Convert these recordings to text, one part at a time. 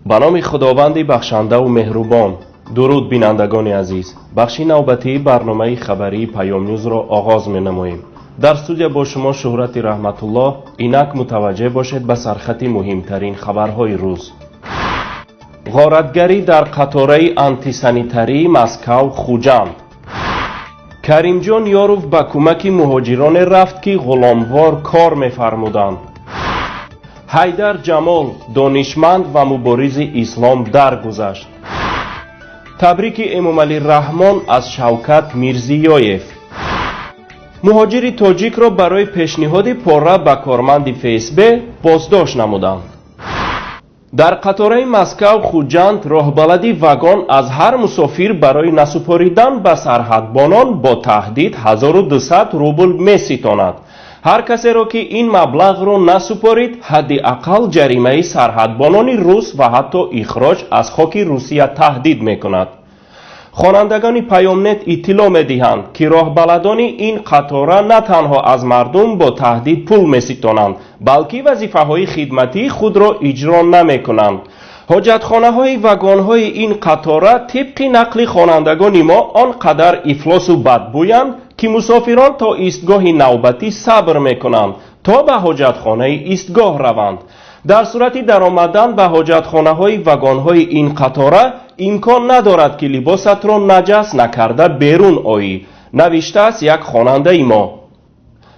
به نام خداوند بخشنده و مهربان. درود بینندگان عزیز، بخش نوبتی برنامه خبری پیام نیوز را آغاز می نماییم. در استودیو با شما شهرت رحمت الله. اینک متوجه باشید به سرخط مهمترین خبرهای روز. غارتگری در قطاره آنتیسانیتری مسکو خوجند. کریم جان یاروف به کمک مهاجران رفت که غلاموار کار می‌فرمودند. حیدر جمال دانشمند و مبارز اسلام درگذشت. تبریک امامعلی رحمان از شوکت میرزیویف. مهاجر تاجیک را برای پیشنهاد پاره به کارمند فیسبی بازداشت نمودند. در قطاره مسکو خوجند راهبلدی واگن از هر مسافر برای نسپاریدن به سرحدبانان با تهدید 1200 روبل می‌ستاند. هر کسی را که این مبلغ را نسپارید حداقل جریمه سرحدبانان روس و حتی اخراج از خاک روسیه تهدید میکند. خوانندگان پیام نت اطلاع می‌دهند که راهبلدان این قطاره نه تنها از مردم با تهدید پول می‌ستانند، بلکه وظیفه‌های خدمتی خود را اجرا نمی‌کنند. حاجتخانه‌های واگن‌های این قطاره طبق نقل خوانندگان ما آنقدر افلاس و بدبویند که مسافران تا ایستگاه نوبتی صبر می‌کنند تا به حاجتخانه ایستگاه روند. در صورت درآمدن به حاجتخانه‌های واگن‌های این قطاره امکان ندارد که لباست را نجس نکرده بیرون آیی، نوشته است یک خواننده ما.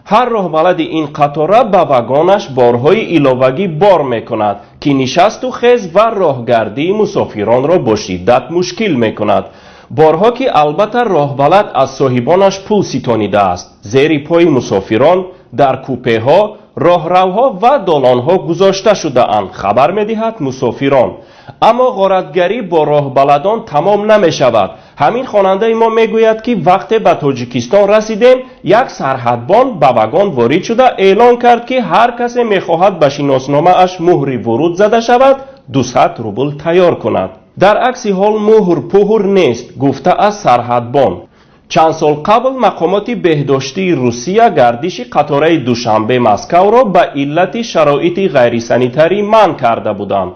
هر راهبلد این قطاره به واگنش بارهای علاوگی بار میکند که نشست و خیز و راهگردی مسافران را با شدت مشکل میکند. بارها که البته راهبلد از صاحبانش پول ستانیده است، زیر پای مسافران در کوپه ها، راهروها و دالانها گذاشته شده اند، خبر میدهد مسافران. اما غارتگری با راهبلدان تمام نمی شود. همین خواننده ما میگوید که وقتی به تاجیکستان رسیدیم یک سرحدبان به واگن وارد شده اعلان کرد که هر کسی میخواهد به شناسنامه اش مهر ورود زده شود 200 روبل تیار کند. در عکس حال مهر پهر نیست، گفته از سرحدبان. چند سال قبل مقامات بهداشتی روسیه گردش قطاره دوشنبه مسکو را به علت شرایط غیر سانیتری منع کرده بودند.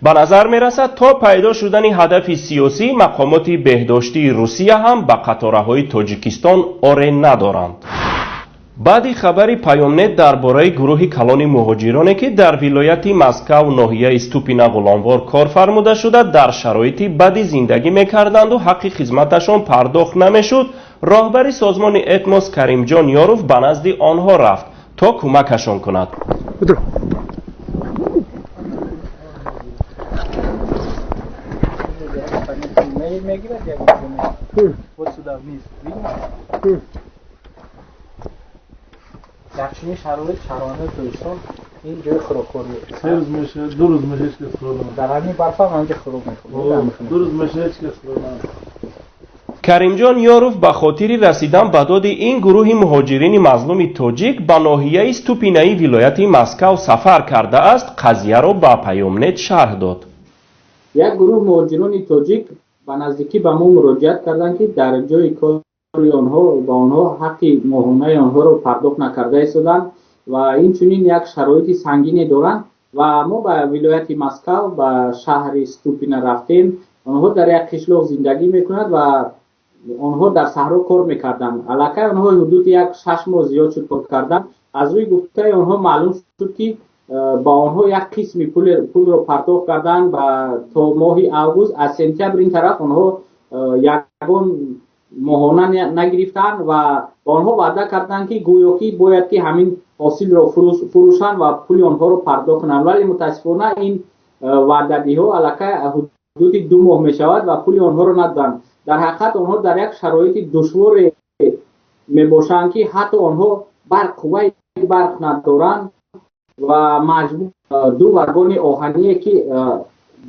به نظر می رسد تا پیدا شدن هدف سیاسی مقامات بهداشتی روسیه هم به قطاره های تاجیکستان آره ندارند. بعدی خبری پیام نت درباره گروه کلان مهاجرانی که در ولایت مسکو ناحیه استوپینا غلاموار کار فرموده شده در شرایط بدی زندگی میکردند و حق خدمتشان پرداخت نمیشد، راهبر سازمان اتموس کریم جان یاروف به نزد آنها رفت تا کمکشان کند. Yakşini şarvanı duysun, این جای خروخوری. سه روز میشه، دو روز میشه هیچ کس خورد در همین برف هم همینجا خروخ میخوره. دو روز میشه هیچ کس خورد. کریم جان یاروف به خاطر رسیدن به داد این گروه مهاجرین مظلوم تاجیک به ناحیه استوپینایی ولایت مسکو سفر کرده است. قضیه را به پیام نت شرح داد. یک گروه مهاجران تاجیک به نزدیکی به ما مراجعت کردند که در جای کار آنها با آنها حق ماهانه آنها را پرداخت نکرده ایستادند و این چنین یک شرایط سنگینی دارند و ما به ولایت مسکو به شهر استوپینا رفتیم. آنها در یک قشلاق زندگی میکنند و آنها در صحرا کار میکردند. علاقه آنها حدود یک 6 ماه زیاد شد کار کردن. از روی گفته آنها معلوم شد که با آنها یک قسم پول را پرداخت کردند و تا ماه آگوست از سپتامبر این طرف آنها یگان ماهانه نگرفتند و آنها وعده کردند که گویا که باید که همین حاصل را فروشند و پول آنها را پرداخت کنند، ولی متاسفانه این وعده دهی ها علاقه حدود 2 ماه می شود و پول آنها را ندادند. در حقیقت آنها در یک شرایط دشوار می باشند که حتی آنها برق ندارند و مجبور 2 واگن آهنی که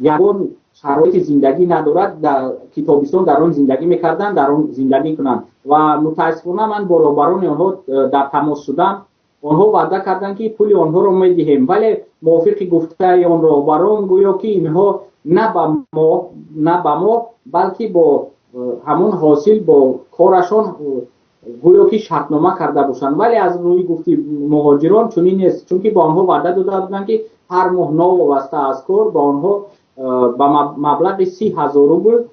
یگان شرایط زندگی ندارد در تابستان در آن زندگی میکردن در آن زندگی کنند و متاسفانه من با راهبران آنها در تماس شدم. آنها وعده کردند که پول آنها را میدهیم، ولی موافق گفته آن راهبران گویا که اینها نه به ما بلکه با همون حاصل با کارشان گویا که شرطنامه کرده باشند، ولی از روی گفتی مهاجران چنین نیست، چون که با آنها وعده داده بودند که هر ماه نو وابسته از کار با آنها با مبلغ 30,000 روبل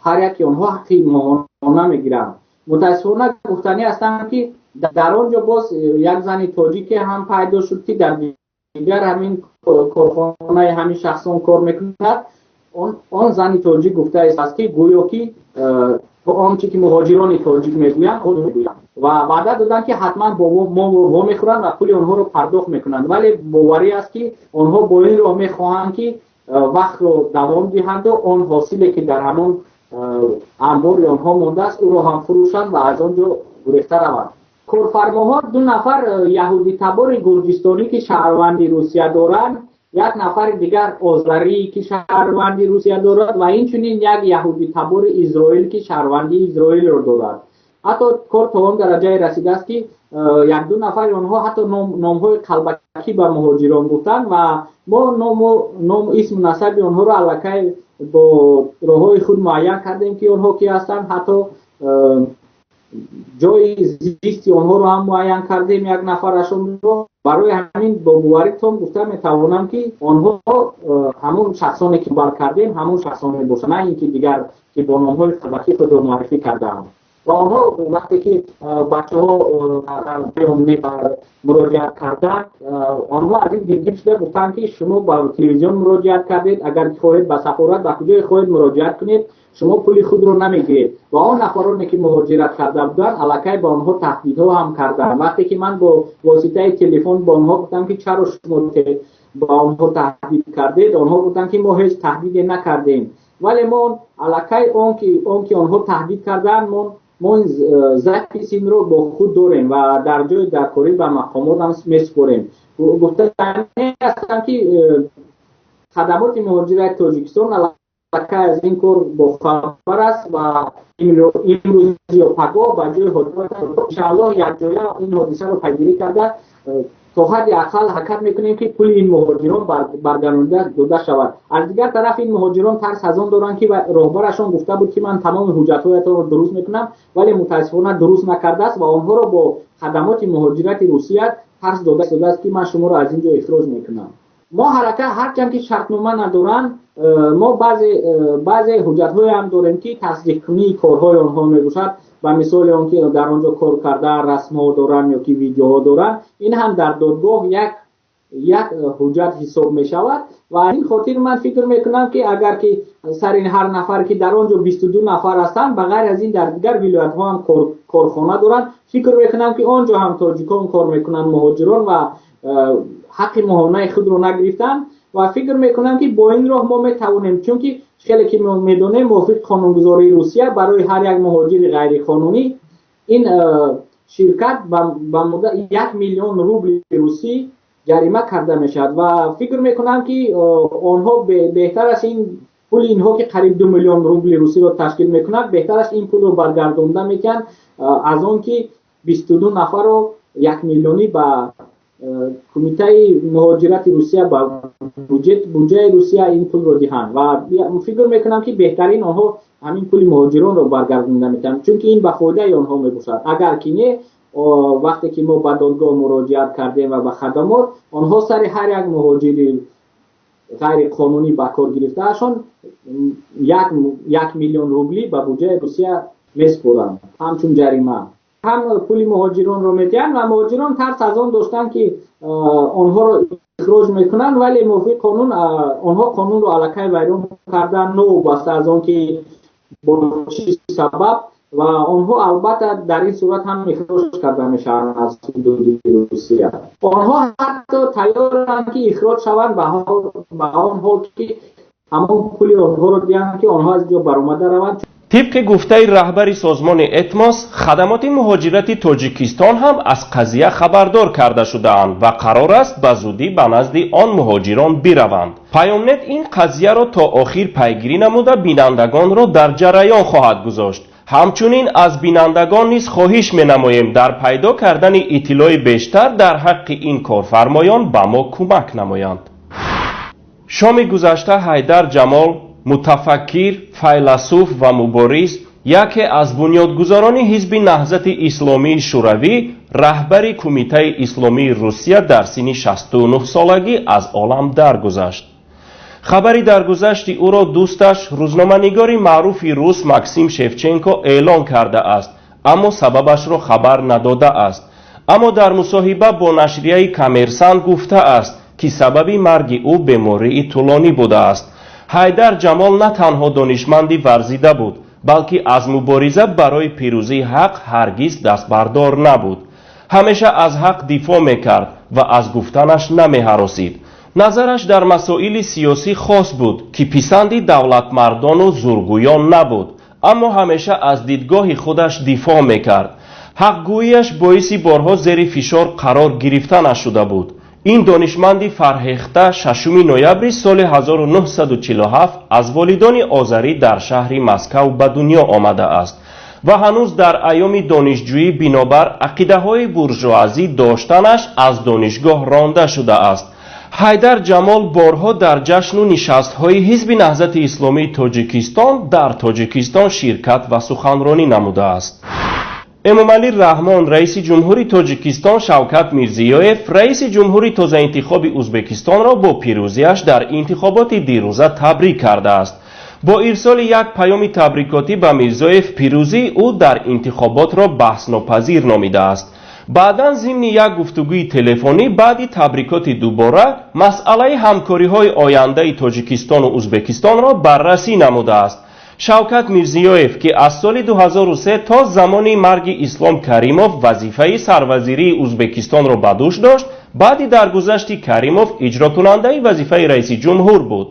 هر یکی آنها حقی ماهانه میگیرند. متاسفانه گفتنی هستم که در آنجا باز یک زن تاجیک هم پیدا شد که در دیگر همین کارخانه همین شخصان کار میکند. آن زن تاجیک گفته است که گویا که آنچه که مهاجران تاجیک میگویند خود میگویند و وعده دادن که حتما ما میخورند و پول آنها رو پرداخت میکنند، ولی باوری است که آنها با این راه میخواهند که وقت رو دوام دهند و آن حاصلی که در همون انبار آنها مانده است او را هم فروشند و از آنجا گریخته روند. کارفرماها 2 نفر یهودی تبار گرجستانی که شهروندی روسیه دارند، یک نفر دیگر آذری که شهروندی روسیه دارد و اینچنین یک یهودی تبار اسرائیل که شهروندی اسرائیل را دارد. حتی کار تا آن درجه رسیده است که 1-2 نفر آنها حتی نام‌های قلبکی به مهاجران گفتند و ما نام اسم نسب آنها را الکی با راه‌های خود معین کردیم که آنها کی هستند. حتی جای زیستی آنها رو هم معین کردیم، یک نفرشون رو. برای همین با باوریتون گفته میتوانم که آنها همون شخصانی که بار کردیم همون شخصانی باشند، نه اینکه دیگر که با نام‌های قلبکی خود رو معرفی کردند. و آنها وقتی که بچه‌ها به بر مراجعت کردند، آنها از این دیدگاه شده گفتند که شما با تلویزیون مراجعت کردید، اگر خواهید به سفارت به کجای خواهید مراجعت کنید شما پول خود رو نمیگیرید. و آن نفرانی که مهاجرت کرده بودند الکی به آنها تهدیدها هم کردند. وقتی که من با واسطه تلفن با آنها گفتم که چرا شما با آنها تهدید کردید، آنها گفتند که ما هیچ تهدیدی نکردیم، ولی ما الکی اون که آنها تهدید کردند ما ضبط سیم رو با خود داریم و در جای درکاری به مقامات هم میسپاریم. گفته هستم که خدمات مهاجرت تاجیکستان الکی از این کار با خبر است و امروز یا پگاه به جای حدود انشاءالله یک جای این حادثه رو پیگیری کرده تا حد اقل حرکت میکنیم که پول این مهاجران برگردانده داده شود. از دیگر طرف این مهاجران ترس از آن دارند که راهبرشان گفته بود که من تمام حجت‌هایتان رو درست میکنم، ولی متاسفانه درست نکرده است و آنها را با خدمات مهاجرت روسیه ترس داده است که من شما را از اینجا اخراج میکنم. ما حرکت هرچند که شرطنامه ندارند، ما بعضی حجت‌های هم داریم که تصدیق کنی کارهای آنها میباشد. و مثال آن که در آنجا کار کردن رسم‌ها دارن یا که ویدیوها دارن، این هم در دادگاه یک حجت حساب می شود. و این خاطر من فکر میکنم که اگر که سر این هر نفر که در آنجا 22 نفر هستند بغیر از این در دیگر ولایت ها هم کارخانه دارن، فکر میکنم که آنجا هم تاجیکان کار میکنن مهاجران و حق ماهانه خود رو نگرفتن. و فکر میکنم که با این راه ما میتوانیم، چون که خیلی که میدونیم موافق قانونگذاری روسیه برای هر یک مهاجر غیر قانونی این شرکت به مدت 1 میلیون روبل روسی جریمه کرده میشد و فکر میکنم که آنها بهتر است این پول اینها که قریب 2 میلیون روبل روسی رو تشکیل میکند بهتر است این پول رو برگردانده میکن از آن که 22 نفر رو 1 میلیونی به کمیته مهاجرت روسیه با بودجه روسیه این پول رو دهند و فکر میکنم که بهترین آنها همین پول مهاجران رو برگردانده میکنن، چون که این به فایده آنها میباشد. اگر که نه وقتی که ما به دادگاه مراجعت کردیم و به خدمات آنها سر هر یک مهاجری غیر قانونی به کار گرفتهشان 1 میلیون روبلی به بودجه روسیه میسپارند همچون جریمه. هم پول مهاجران رو میدن و مهاجران ترس از آن داشتن که آنها رو اخراج میکنن، ولی موافق قانون آنها قانون رو الکی ویران کردن نو بسته از آن که با چه سبب و آنها البته در این صورت هم اخراج کرده میشن از حدود روسیه. آنها حتی تیارند که اخراج شوند به آن حال که همون پول آنها رو دیدن که آنها از جا برآمده روند. طبق گفته رهبر سازمان اتماس، خدمات مهاجرت تاجیکستان هم از قضیه خبردار کرده شده‌اند و قرار است به زودی به نزد آن مهاجران بروند. پیامنت این قضیه را تا آخر پیگیری نموده بینندگان را در جریان خواهد گذاشت. همچنین از بینندگان نیز خواهش می‌نماییم در پیدا کردن اطلاع بیشتر در حق این کارفرمایان به ما کمک نمایند. شام گذشته حیدر جمال، متفکر، فیلسوف و مبارز، یکی از بنیادگذاران حزب نهضت اسلامی شوروی، رهبر کمیته اسلامی روسیه در سن 69 سالگی از عالم درگذشت. خبری درگذشت او را دوستش روزنامه‌نگاری معروف روس ماکسیم شفچنکو اعلان کرده است، اما سببش را خبر نداده است. اما در مصاحبه با نشریه کامرسانت گفته است که سبب مرگ او بیماری طولانی بوده است. حیدر جمال نه تنها دانشمندی ورزیده بود، بلکه از مبارزه برای پیروزی حق هرگز دست بردار نبود. همیشه از حق دفاع میکرد و از گفتنش نمی‌هراسید. نظرش در مسائل سیاسی خاص بود که پسند دولتمردان و زورگویان نبود، اما همیشه از دیدگاه خودش دفاع میکرد. حقگوییش باعث بارها زیر فشار قرار گرفته نشده بود. این دانشمند فرهیخته 6 نوامبر سال 1947 از والدان آذری در شهر مسکو به دنیا آمده است و هنوز در ایام دانشجویی بنابر عقیده‌های بورژوازی داشتنش از دانشگاه رانده شده است. حیدر جمال بارها در جشن و نشست‌های حزب نهضت اسلامی تاجیکستان در تاجیکستان شرکت و سخنرانی نموده است. امامعلی رحمان رئیس جمهوری تاجیکستان شوکت میرزیویف رئیس جمهوری تازه انتخاب ازبکستان را با پیروزیش در انتخابات دیروزه تبریک کرده است. با ارسال یک پیام تبریکاتی به میرزیویف پیروزی او در انتخابات را بحث ناپذیر نامیده است. بعداً ضمن یک گفتگوی تلفنی بعد تبریکات دوباره مسئله همکاری‌های آینده تاجیکستان و ازبکستان را بررسی نموده است. شوکت میرزیویف که از سال 2003 تا زمان مرگ اسلام کریموف وظیفه سروزیری ازبکستان را به دوش داشت، بعد درگذشت کریموف اجرا کننده وظیفه رئیس جمهور بود.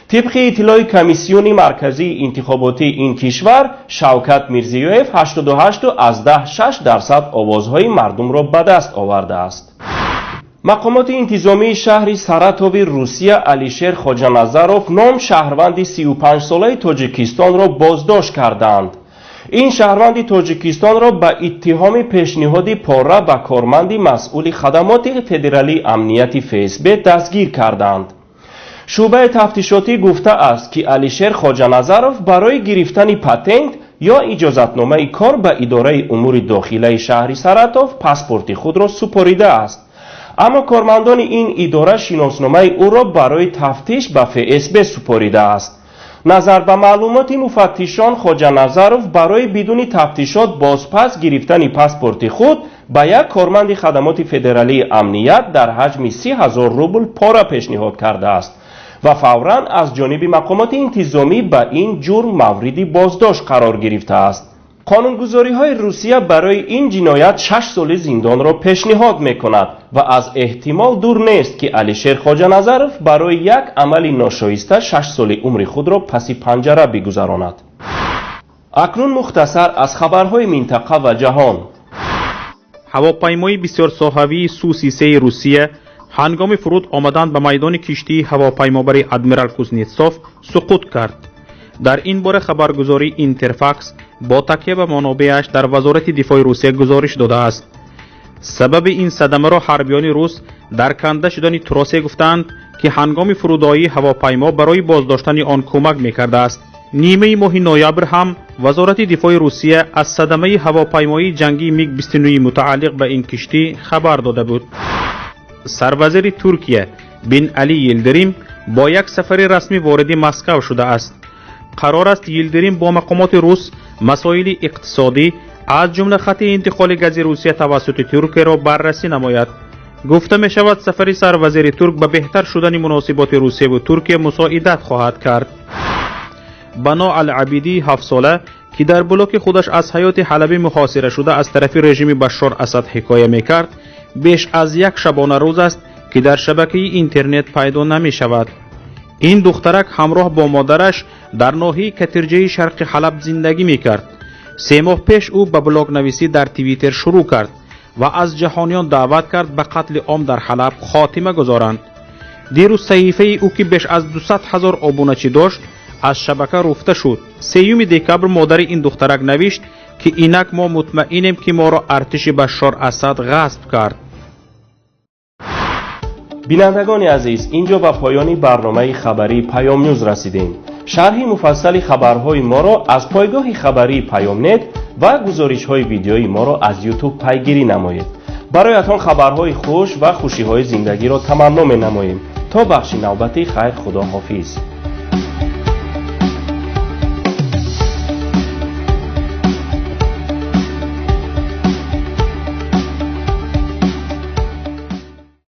طبق اطلاع کمیسیون مرکزی انتخاباتی این کشور، شوکت میرزیویف 88.6% آوازهای مردم را به دست آورده است. مقامات انتظامی شهر ساراتوف روسیه علیشر خوجانظروف نام شهروند 35 ساله تاجیکستان را بازداشت کردند. این شهروند تاجیکستان را به اتهام پیشنهاد پاره به کارمند مسئول خدمات فدرالی امنیتی فسب دستگیر کردند. شعبه تفتیشاتی گفته است که علیشر خوجانظروف برای گرفتن پتنت یا اجازتنامه کار به اداره امور داخلی شهر ساراتوف پاسپورت خود را سپاریده است. اما کارمندان این اداره شناسنامه او را برای تفتیش به فسب سپاریده است. نظر به معلومات مفتشان، خوجانظروف برای بدون تفتیشات بازپس گرفتن پاسپورت خود به یک کارمند خدمات فدرالی امنیت در حجم 30,000 روبل پاره پیشنهاد کرده است و فوراً از جانب مقامات انتظامی به این جرم مورد بازداشت قرار گرفته است. قانونگذاری‌های روسیه برای این جنایت 6 سال زندان را پیشنهاد می‌کند و از احتمال دور نیست که علیشر خوجانظروف برای یک عمل ناشایسته 6 سال عمر خود را پس پنجره بگذراند. اکنون مختصر از خبرهای منطقه و جهان. هواپیمای بسیار ساحوی سو-33 روسیه هنگام فرود آمدن به میدان کشتی هواپیمابر ادمیرال کوزنتسوف سقوط کرد. در این باره خبرگزاری اینترفاکس با تکیه به منابعش در وزارت دفاع روسیه گزارش داده است. سبب این صدمه را حربیان روس در کنده شدن تراس گفتند که هنگام فرودایی هواپیما برای بازداشتن آن کمک می‌کرده است. نیمه ماه نوامبر هم وزارت دفاع روسیه از صدمه هواپیمای جنگی میگ 29 متعلق به این کشتی خبر داده بود. سروزیر ترکیه بن علی یلدریم با یک سفر رسمی وارد مسکو شده است. قرار است یلدریم با مقامات روس مسائل اقتصادی از جمله خط انتقال گاز روسیه توسط ترکیه را بررسی نماید. گفته می شود سفر سروزیر ترک به بهتر شدن مناسبات روسیه و ترکیه مساعدت خواهد کرد. بنا العبیدی 7 ساله که در بلاک خودش از حیات حلبی محاصره شده از طرف رژیم بشار اسد حکایه می کرد، بیش از یک شبانه روز است که در شبکه اینترنت پیدا نمی شود. این دخترک همراه با مادرش در ناحیه کترجه شرق حلب زندگی می کرد. 3 ماه پیش او به بلاگ نویسی در توییتر شروع کرد و از جهانیان دعوت کرد به قتل عام در حلب خاتمه گذارند. دیروز صحیفه او که بیش از 200,000 آبونچی داشت از شبکه رفته شد. 3 دکبر مادر این دخترک نوشت که اینک ما مطمئنیم که ما را ارتش بشار اسد غصب کرد. بینندگان عزیز، اینجا به پایان برنامه خبری پیام نیوز رسیدیم. شرح مفصل خبرهای ما را از پایگاه خبری پیام نت و گزارش‌های ویدیویی ما را از یوتیوب پیگیری نمایید. برایتان خبرهای خوش و خوشی‌های زندگی را تمنا می‌نماییم. تا بخش نوبتی خیر خدا حافظ.